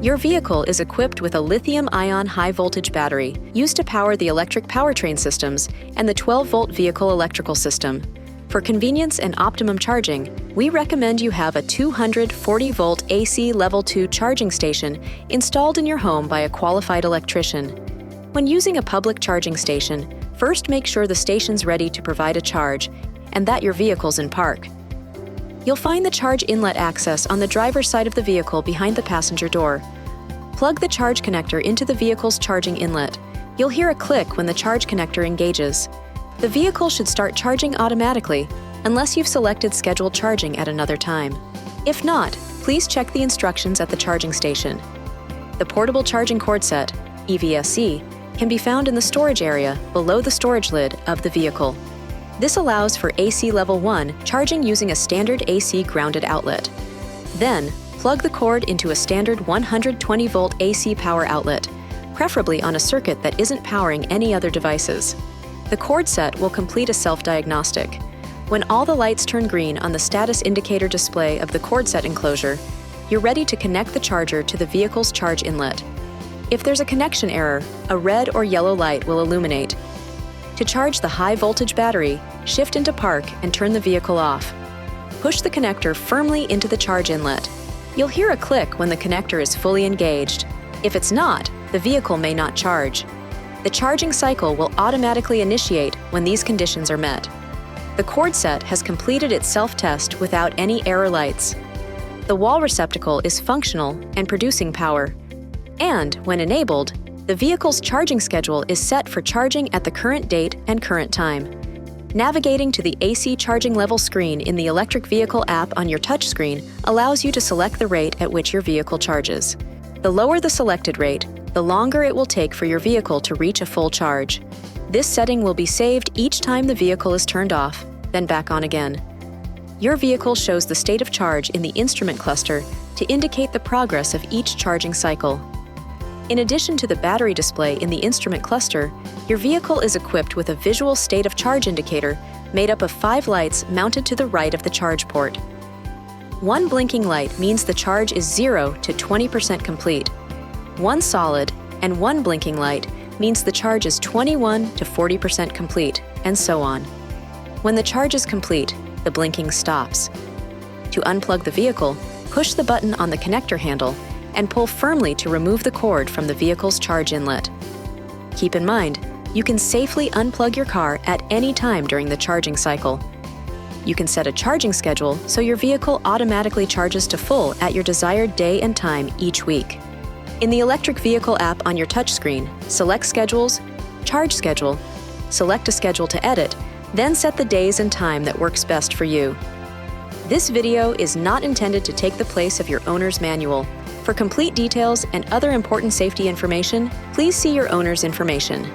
Your vehicle is equipped with a lithium-ion high-voltage battery used to power the electric powertrain systems and the 12-volt vehicle electrical system. For convenience and optimum charging, we recommend you have a 240-volt AC Level 2 charging station installed in your home by a qualified electrician. When using a public charging station, first make sure the station's ready to provide a charge and that your vehicle's in park. You'll find the charge inlet access on the driver's side of the vehicle behind the passenger door. Plug the charge connector into the vehicle's charging inlet. You'll hear a click when the charge connector engages. The vehicle should start charging automatically unless you've selected scheduled charging at another time. If not, please check the instructions at the charging station. The portable charging cord set, EVSC, can be found in the storage area below the storage lid of the vehicle. This allows for AC Level 1 charging using a standard AC grounded outlet. Then, plug the cord into a standard 120-volt AC power outlet, preferably on a circuit that isn't powering any other devices. The cord set will complete a self-diagnostic. When all the lights turn green on the status indicator display of the cord set enclosure, you're ready to connect the charger to the vehicle's charge inlet. If there's a connection error, a red or yellow light will illuminate. To charge the high-voltage battery, shift into park and turn the vehicle off. Push the connector firmly into the charge inlet. You'll hear a click when the connector is fully engaged. If it's not, the vehicle may not charge. The charging cycle will automatically initiate when these conditions are met. The cord set has completed its self-test without any error lights. The wall receptacle is functional and producing power. And, when enabled, the vehicle's charging schedule is set for charging at the current date and current time. Navigating to the AC charging level screen in the electric vehicle app on your touchscreen allows you to select the rate at which your vehicle charges. The lower the selected rate, the longer it will take for your vehicle to reach a full charge. This setting will be saved each time the vehicle is turned off, then back on again. Your vehicle shows the state of charge in the instrument cluster to indicate the progress of each charging cycle. In addition to the battery display in the instrument cluster, your vehicle is equipped with a visual state of charge indicator made up of 5 lights mounted to the right of the charge port. One blinking light means the charge is 0 to 20% complete. One solid and one blinking light means the charge is 21 to 40% complete, and so on. When the charge is complete, the blinking stops. To unplug the vehicle, push the button on the connector handle and pull firmly to remove the cord from the vehicle's charge inlet. Keep in mind, you can safely unplug your car at any time during the charging cycle. You can set a charging schedule so your vehicle automatically charges to full at your desired day and time each week. In the electric vehicle app on your touchscreen, select Schedules, Charge Schedule, select a schedule to edit, then set the days and time that works best for you. This video is not intended to take the place of your owner's manual. For complete details and other important safety information, please see your owner's information.